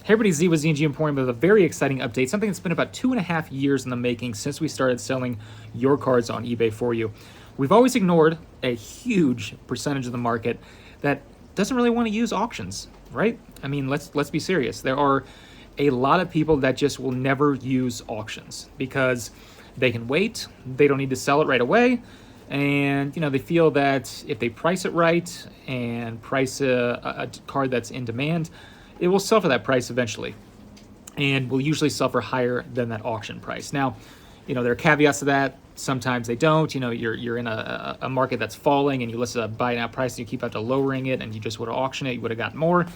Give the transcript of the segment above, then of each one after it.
Hey everybody, Z with ZandGEmporium with a very exciting update, something that's been about 2.5 years in the making since we started selling your cards on eBay for you. We've always ignored a huge percentage of the market that doesn't really want to use auctions, right? I mean, let's be serious. There are a lot of people that just will never use auctions because they can wait, they don't need to sell it right away, and they feel that if they price it right and price a card that's in demand, it will sell for that price eventually, and will usually sell for higher than that auction price. Now, there are caveats to that. Sometimes they don't. You're in a market that's falling, and you list a buy now price, and you keep out to lowering it, and you just would have auctioned it, you would have gotten more.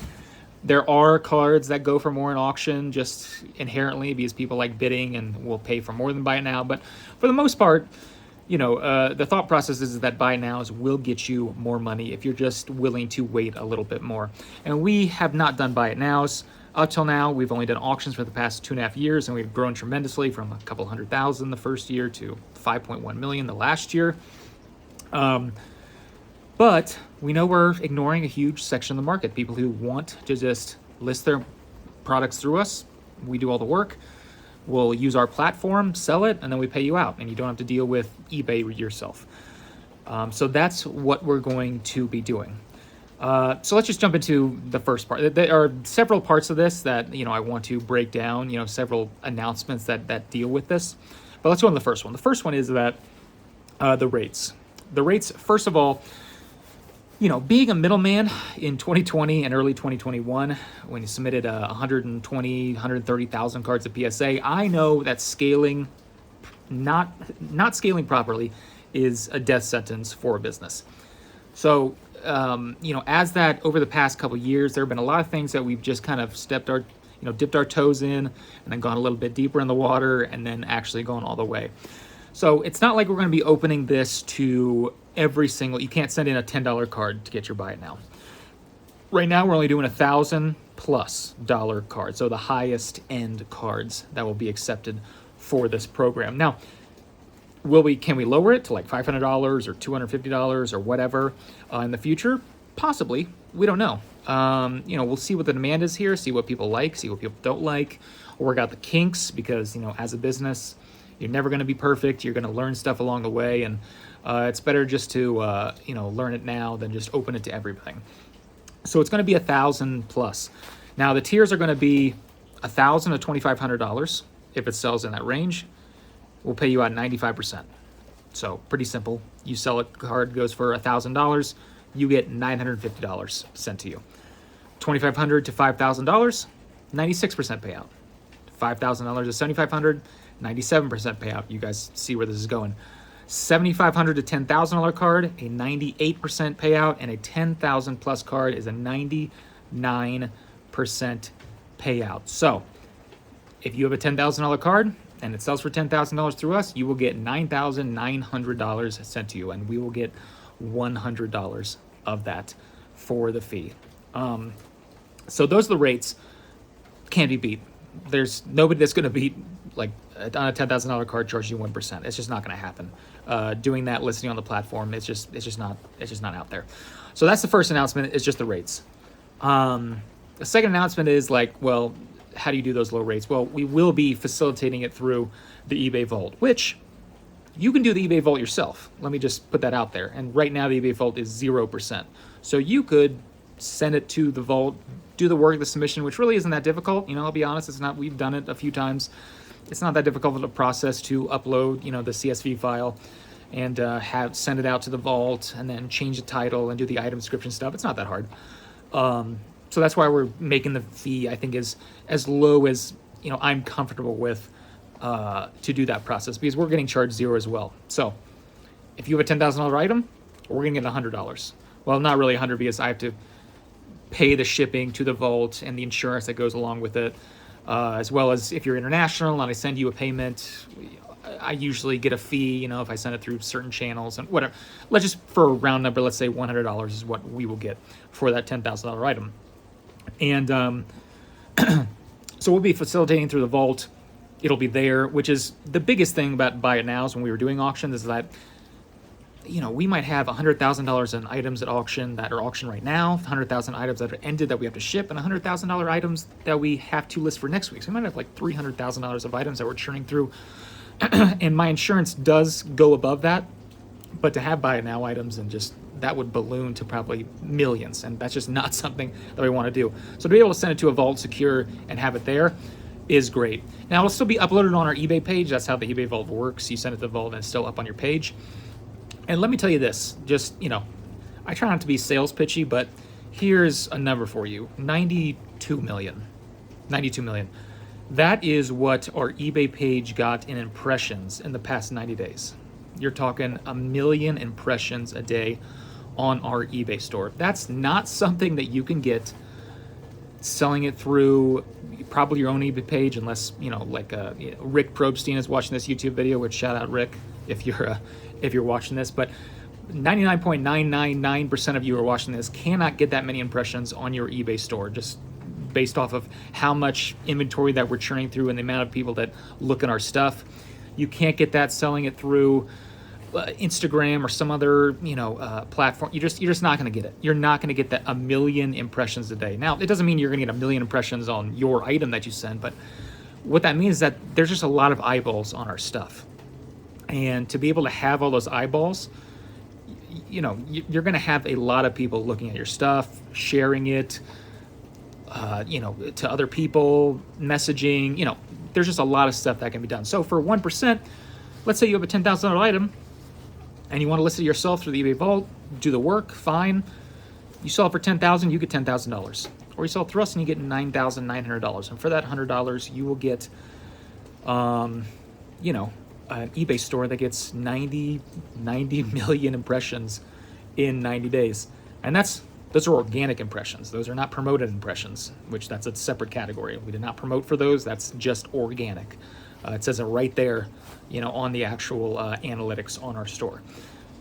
There are cards that go for more in auction just inherently because people like bidding and will pay for more than buy it now. But for the most part, the thought process is that buy nows will get you more money if you're just willing to wait a little bit more. And we have not done buy it nows. Up till now, we've only done auctions for the past 2.5 years, and we've grown tremendously from a couple 100,000 the first year to 5.1 million the last year. But we know we're ignoring a huge section of the market, people who want to just list their products through us. We do all the work. We'll use our platform, sell it, and then we pay you out, and you don't have to deal with eBay yourself. So that's what we're going to be doing. So let's just jump into the first part. There are several parts of this that I want to break down. Several announcements that deal with this. But let's go on the first one. The first one is that the rates. The rates, first of all, being a middleman in 2020 and early 2021, when you submitted 120, 130,000 cards of PSA, I know that scaling, not scaling properly, is a death sentence for a business. So, as that over the past couple of years, there have been a lot of things that we've just kind of dipped our toes in, and then gone a little bit deeper in the water, and then actually gone all the way. So it's not like we're going to be opening this to every single, you can't send in a $10 card to get your buy it now. Right now, we're only doing $1,000+ cards, so the highest end cards that will be accepted for this program. Now, can we lower it to like $500 or $250 or whatever in the future? Possibly. We don't know. We'll see what the demand is here, see what people like, see what people don't like, work out the kinks, because, as a business, you're never going to be perfect. You're going to learn stuff along the way, and it's better just to learn it now than just open it to everything. So it's going to be $1,000+. Now the tiers are going to be $1,000 to $2,500. If it sells in that range, we'll pay you out 95%. So pretty simple. You sell a card, goes for $1,000, you get $950 sent to you. $2,500 to $5,000, 96% payout. $5,000 to $7,500. 97% payout. You guys see where this is going. $7,500 to $10,000 card, a 98% payout, and a $10,000+ card is a 99% payout. So if you have a $10,000 card and it sells for $10,000 through us, you will get $9,900 sent to you, and we will get $100 of that for the fee. So those are the rates. Can't be beat. There's nobody that's going to beat, like, on a $10,000 card charging you 1%. It's just not going to happen. Doing that, listing on the platform, it's just not out there. So that's the first announcement. It's just the rates. The second announcement is well, how do you do those low rates? Well, we will be facilitating it through the eBay Vault, which you can do the eBay Vault yourself. Let me just put that out there. And right now the eBay Vault is 0%. So you could send it to the Vault, do the work, the submission, which really isn't that difficult. I'll be honest, it's not. We've done it a few times. It's not that difficult of a process to upload, the CSV file and send it out to the Vault, and then change the title and do the item description stuff. It's not that hard. So that's why we're making the fee, I think, as low as I'm comfortable with to do that process, because we're getting charged $0 as well. So if you have a $10,000 item, we're going to get $100. Well, not really $100, because I have to pay the shipping to the Vault and the insurance that goes along with it, as well as if you're international and I send you a payment, I usually get a fee, if I send it through certain channels and whatever. Let's just, for a round number, let's say $100 is what we will get for that $10,000 item. And so we'll be facilitating through the Vault. It'll be there, which is the biggest thing about buy it nows when we were doing auctions, is that we might have $100,000 in items at auction that are auctioned right now, 100,000 items that are ended that we have to ship, and $100,000 items that we have to list for next week. So we might have like $300,000 of items that we're churning through. And my insurance does go above that, but to have buy it now items and just that would balloon to probably millions, and that's just not something that we want to do. So to be able to send it to a vault secure and have it there is great. Now it'll still be uploaded on our eBay page. That's how the eBay vault works. You send it to the vault and it's still up on your page. And let me tell you this, just, I try not to be sales pitchy, but here's a number for you. 92 million. 92 million. That is what our eBay page got in impressions in the past 90 days. You're talking 1 million impressions a day on our eBay store. That's not something that you can get selling it through probably your own eBay page, unless, Rick Probstein is watching this YouTube video, which shout out Rick if you're watching this, but 99.999% of you are watching this cannot get that many impressions on your eBay store, just based off of how much inventory that we're churning through and the amount of people that look at our stuff. You can't get that selling it through Instagram or some other platform. You're just not going to get it. You're not going to get that 1 million impressions a day. Now, it doesn't mean you're going to get 1 million impressions on your item that you send, but what that means is that there's just a lot of eyeballs on our stuff. And to be able to have all those eyeballs, you're going to have a lot of people looking at your stuff, sharing it, to other people, messaging. There's just a lot of stuff that can be done. So for 1%, let's say you have a $10,000 item and you want to list it yourself through the eBay Vault, do the work, fine. You sell it for $10,000, you get $10,000. Or you sell it through us and you get $9,900. And for that $100, you will get, an eBay store that gets 90 million impressions in 90 days. And those are organic impressions. Those are not promoted impressions, which that's a separate category. We did not promote for those. That's just organic. It says it right there, on the actual analytics on our store.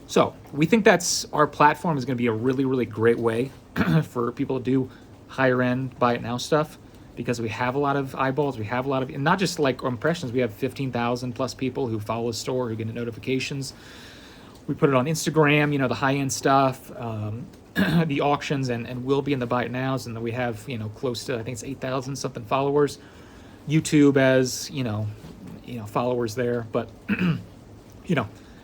So we think our platform is going to be a really, really great way for people to do higher end buy it now stuff, because we have a lot of eyeballs. We have a lot of, and not just like impressions, we have 15,000 plus people who follow the store, who get notifications. We put it on Instagram, the high end stuff, the auctions, and will be in the buy it nows. And then we have, close to, I think it's 8,000 something followers. YouTube as, followers there. But,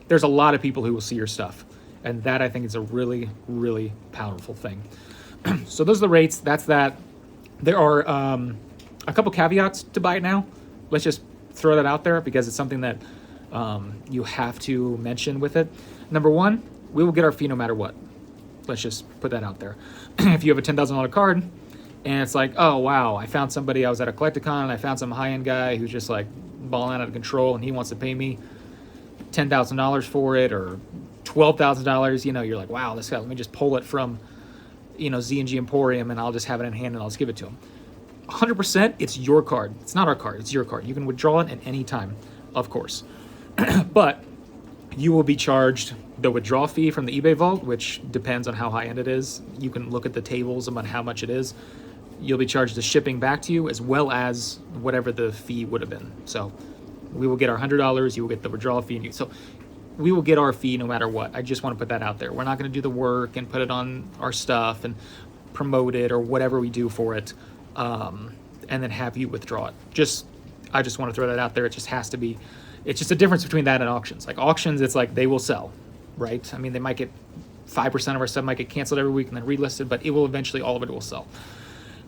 there's a lot of people who will see your stuff. And that, I think, is a really, really powerful thing. So those are the rates. That's that. There are a couple caveats to buy it now. Let's just throw that out there because it's something that you have to mention with it. Number one, we will get our fee no matter what. Let's just put that out there. If you have a $10,000 card and it's like, oh, wow, I found somebody, I was at a Collecticon and I found some high-end guy who's just like balling out of control and he wants to pay me $10,000 for it or $12,000, you're like, wow, this guy, let me just pull it from, ZandGEmporium and I'll just have it in hand and I'll just give it to him. 100%, it's your card. It's not our card, it's your card. You can withdraw it at any time, of course. But you will be charged the withdrawal fee from the eBay Vault, which depends on how high-end it is. You can look at the tables about how much it is. You'll be charged the shipping back to you as well as whatever the fee would have been. So we will get our $100, you will get the withdrawal fee. So we will get our fee no matter what. I just want to put that out there. We're not going to do the work and put it on our stuff and promote it or whatever we do for it, and then have you withdraw it. I just want to throw that out there. It just has to be. It's just a difference between that and auctions. Like auctions, it's like they will sell, right? I mean, they might get 5% of our stuff might get canceled every week and then relisted, but it will eventually, all of it will sell.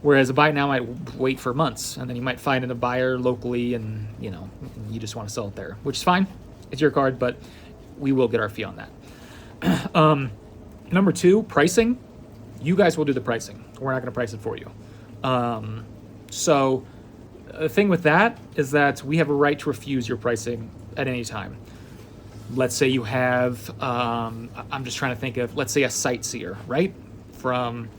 Whereas a buy it now might wait for months, and then you might find a buyer locally, and you just want to sell it there, which is fine. It's your card, but we will get our fee on that. Number two, pricing. You guys will do the pricing. We're not going to price it for you. So the thing with that is that we have a right to refuse your pricing at any time. Let's say you have, I'm just trying to think of, let's say a Sightseer, right? From,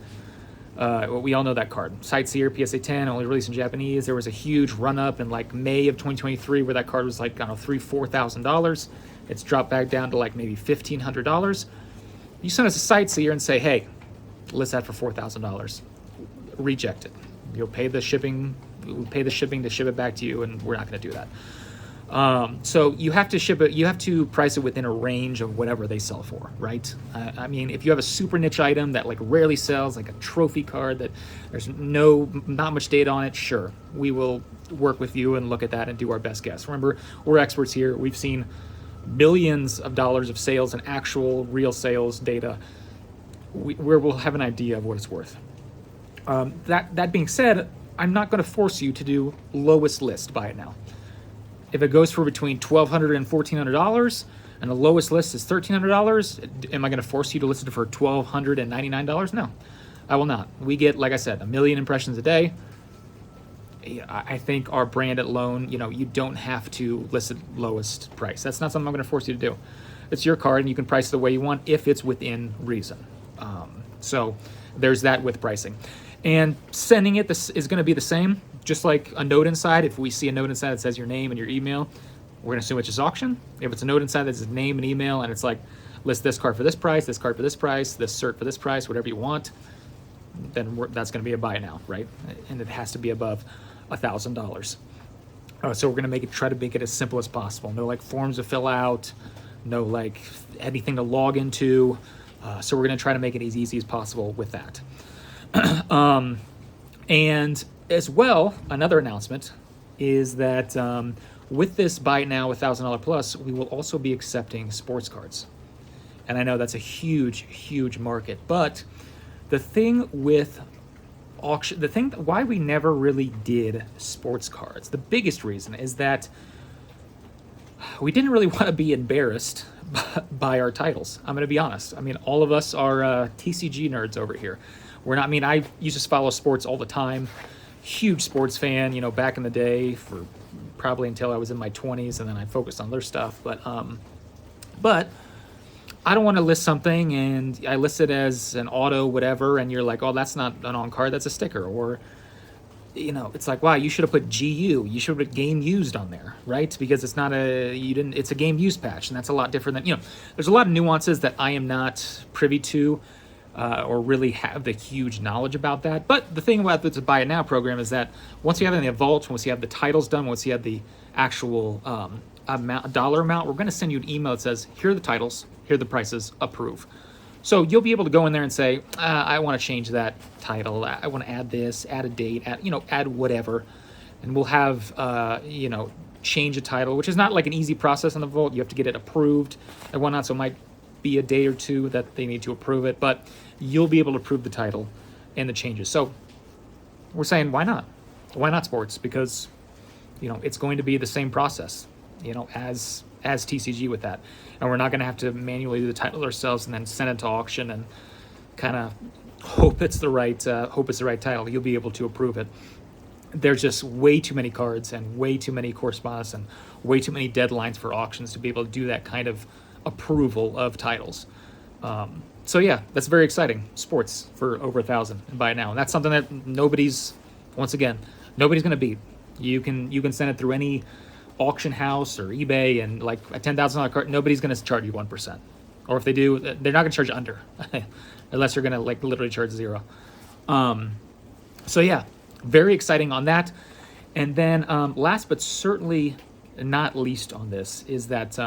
we all know that card. Sightseer, PSA 10, only released in Japanese. There was a huge run up in like May of 2023 where that card was like, $3,000-$4,000. It's dropped back down to like maybe $1,500. You send us a Sightseer and say, hey, list that for $4,000. Reject it. You'll pay the shipping. We'll pay the shipping to ship it back to you, and we're not going to do that. So you have to ship it, you have to price it within a range of whatever they sell for, right? I mean, if you have a super niche item that like rarely sells, like a trophy card that there's not much data on it, sure, we will work with you and look at that and do our best guess. Remember, we're experts here. We've seen millions of dollars of sales and actual real sales data where we'll have an idea of what it's worth. That being said, I'm not going to force you to do lowest list buy it now. If it goes for between $1,200 and $1,400 and the lowest list is $1,300, am I going to force you to list it for $1,299? No, I will not. We get, like I said, 1 million impressions a day. I think our brand alone, you don't have to list the lowest price. That's not something I'm going to force you to do. It's your card, and you can price it the way you want if it's within reason. So there's that with pricing. And sending it is going to be the same, just like a note inside. If we see a note inside that says your name and your email, we're going to assume it's just auction. If it's a note inside that says name and email, and it's like, list this card for this price, this card for this price, this cert for this price, whatever you want, then that's going to be a buy now, right? And it has to be above $1,000. So we're going to try to make it as simple as possible. No like forms to fill out, no like anything to log into. So we're going to try to make it as easy as possible with that. And as well, another announcement is that with this buy it now $1,000 plus, we will also be accepting sports cards. And I know that's a huge, huge market. But the thing with auction, why we never really did sports cards, the biggest reason is that we didn't really want to be embarrassed by our titles. I'm going to be honest. I mean, all of us are TCG nerds over here. I used to follow sports all the time. Huge sports fan, back in the day for probably until I was in my 20s, and then I focused on other stuff. But I don't want to list something and I list it as an auto whatever, and you're like, oh, that's not an on card, that's a sticker. Or it's like, wow, you should have put GU, you should have put game used on there, right? Because it's not it's a game used patch, and that's a lot different than, there's a lot of nuances that I am not privy to or really have the huge knowledge about that. But the thing about the Buy It Now program is that once you have it in the vault, once you have the titles done, once you have the actual dollar amount, we're going to send you an email that says, here are the titles, here are the prices, approve. So you'll be able to go in there and say, I want to change that title. I want to add this, add a date, add whatever. And we'll have, change a title, which is not like an easy process in the vault. You have to get it approved and whatnot. So it might be a day or two that they need to approve it, but you'll be able to approve the title and the changes. So we're saying, why not? Why not sports? Because, it's going to be the same process, as TCG with that. And we're not going to have to manually do the title ourselves and then send it to auction and kind of hope it's the right title. You'll be able to approve it. There's just way too many cards and way too many correspondence and way too many deadlines for auctions to be able to do that kind of approval of titles. So yeah, that's very exciting. Sports for over 1,000 and buy it now. And that's something that nobody's going to beat. You can send it through any auction house or eBay, and like a $10,000 card, nobody's going to charge you 1%. Or if they do, they're not going to charge under, unless you're going to like literally charge zero. So yeah, very exciting on that. And then last but certainly not least on this is that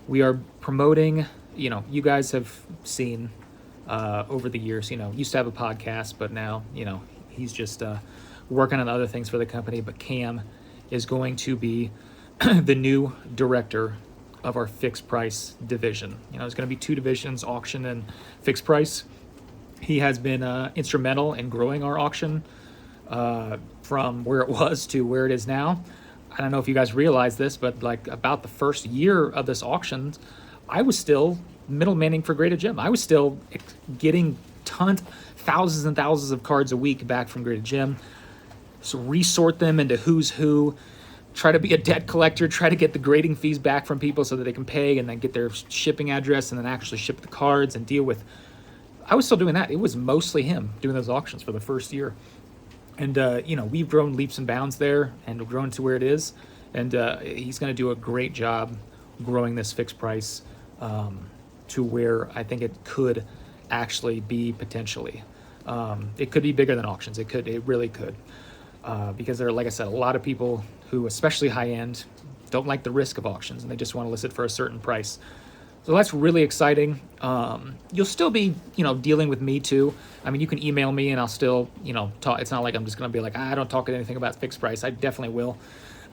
we are promoting, you guys have seen over the years, used to have a podcast, but now, he's just working on other things for the company. But Cam is going to be the new director of our fixed price division. There's going to be two divisions, auction and fixed price. He has been instrumental in growing our auction from where it was to where it is now. I don't know if you guys realize this, but like about the first year of this auction, I was still middlemaning for Greater Gym. I was still getting thousands and thousands of cards a week back from Greater Gym. So resort them into who's who, try to be a debt collector, try to get the grading fees back from people so that they can pay and then get their shipping address and then actually ship the cards and deal with. I was still doing that. It was mostly him doing those auctions for the first year. And, we've grown leaps and bounds there and grown to where it is. And he's going to do a great job growing this fixed price to where I think it could actually be potentially. It could be bigger than auctions. It really could. Because there are, like I said, a lot of people who, especially high end, don't like the risk of auctions and they just want to list it for a certain price. So that's really exciting. You'll still be, dealing with me too. I mean, you can email me and I'll still, talk. It's not like I'm just going to be like, I don't talk anything about fixed price. I definitely will.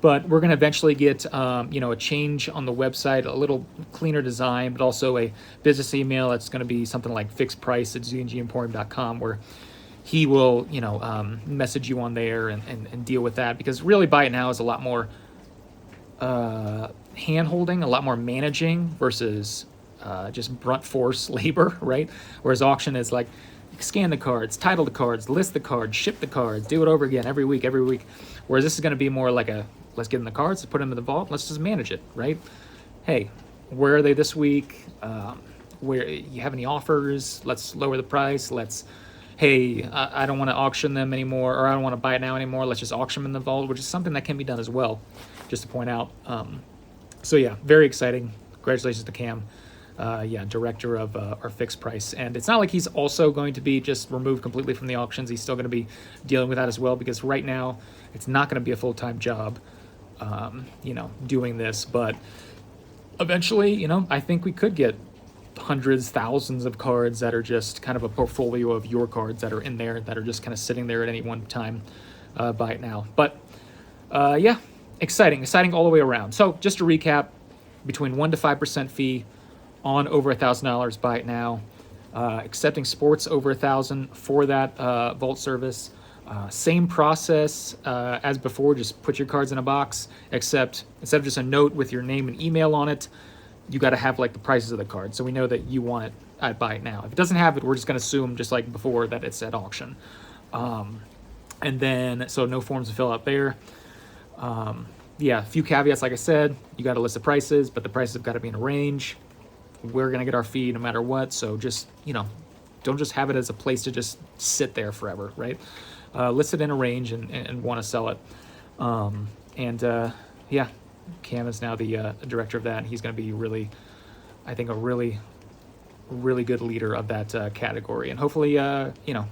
But we're going to eventually get, a change on the website, a little cleaner design, but also a business email that's going to be something like fixedprice@ZandGEmporium.com, where he will, message you on there and deal with that. Because really, Buy It Now is a lot more hand-holding, a lot more managing versus just brunt force labor, right? Whereas auction is like, scan the cards, title the cards, list the cards, ship the cards, do it over again every week. Whereas this is going to be more like a, let's get in the cards, let's put them in the vault, let's just manage it, right? Hey, where are they this week? Where you have any offers? Let's lower the price. Hey, I don't want to auction them anymore, or I don't want to buy it now anymore. Let's just auction them in the vault, which is something that can be done as well, just to point out. So yeah, very exciting. Congratulations to Cam. Director of our fixed price. And it's not like he's also going to be just removed completely from the auctions. He's still going to be dealing with that as well, because right now it's not going to be a full-time job, doing this. But eventually, I think we could get hundreds, thousands of cards that are just kind of a portfolio of your cards that are in there, that are just kind of sitting there at any one time. Buy It Now. But exciting all the way around. So just to recap, between 1% to 5% fee on over $1,000, Buy It Now. Accepting sports over $1,000 for that vault service. Same process as before, just put your cards in a box, except instead of just a note with your name and email on it, you got to have like the prices of the card, so we know that you want it at Buy It Now. If it doesn't have it, we're just going to assume, just like before, that it's at auction. And then, so no forms to fill out there. A few caveats, like I said, you got to list the prices, but the prices have got to be in a range. We're going to get our fee no matter what, so just, don't just have it as a place to just sit there forever, right? List it in a range and want to sell it. Cam is now the director of that, and he's going to be really, I think, a really good leader of that category. And hopefully,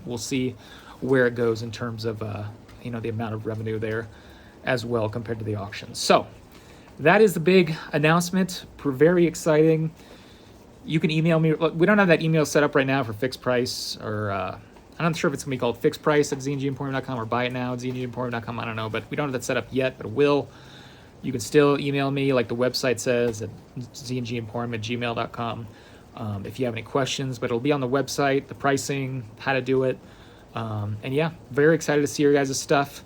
we'll see where it goes in terms of, the amount of revenue there as well compared to the auctions. So that is the big announcement. Very exciting. You can email me. Look, we don't have that email set up right now for fixed price, or I'm not sure if it's going to be called fixed price at ZandGEmporium.com or Buy It Now at ZandGEmporium.com. I don't know, but we don't have that set up yet, but it will. You can still email me, like the website says, at ZandGEmporium@gmail.com if you have any questions, but it'll be on the website, the pricing, how to do it. Very excited to see your guys' stuff.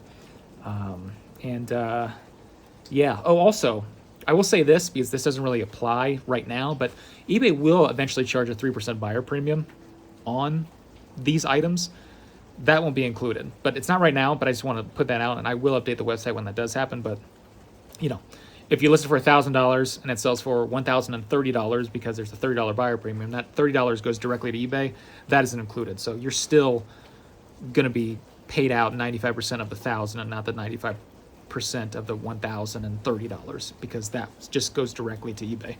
Also, I will say this, because this doesn't really apply right now, but eBay will eventually charge a 3% buyer premium on these items. That won't be included, but it's not right now, but I just want to put that out, and I will update the website when that does happen. But, if you list it for $1,000 and it sells for $1,030 because there's a $30 buyer premium, that $30 goes directly to eBay. That isn't included. So you're still going to be paid out 95% of the $1,000 and not the 95% of the $1,030, because that just goes directly to eBay.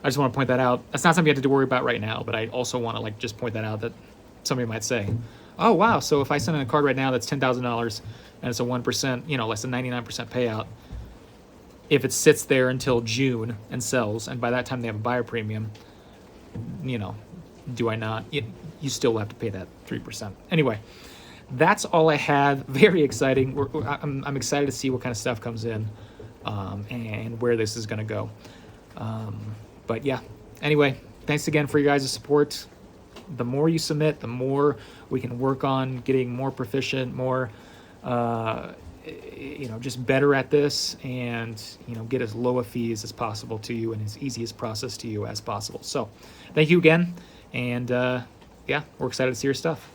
I just want to point that out. That's not something you have to worry about right now, but I also want to just point that out, that somebody might say, oh wow, so if I send in a card right now that's $10,000 and it's a 1%, less than 99% payout, if it sits there until June and sells, and by that time they have a buyer premium, do I not? You still will have to pay that 3%. Anyway, that's all I had. Very exciting. I'm excited to see what kind of stuff comes in and where this is going to go. Anyway, thanks again for your guys' support. The more you submit, the more we can work on getting more proficient, more, just better at this, and, get as low a fees as possible to you and as easiest process to you as possible. So thank you again. And we're excited to see your stuff.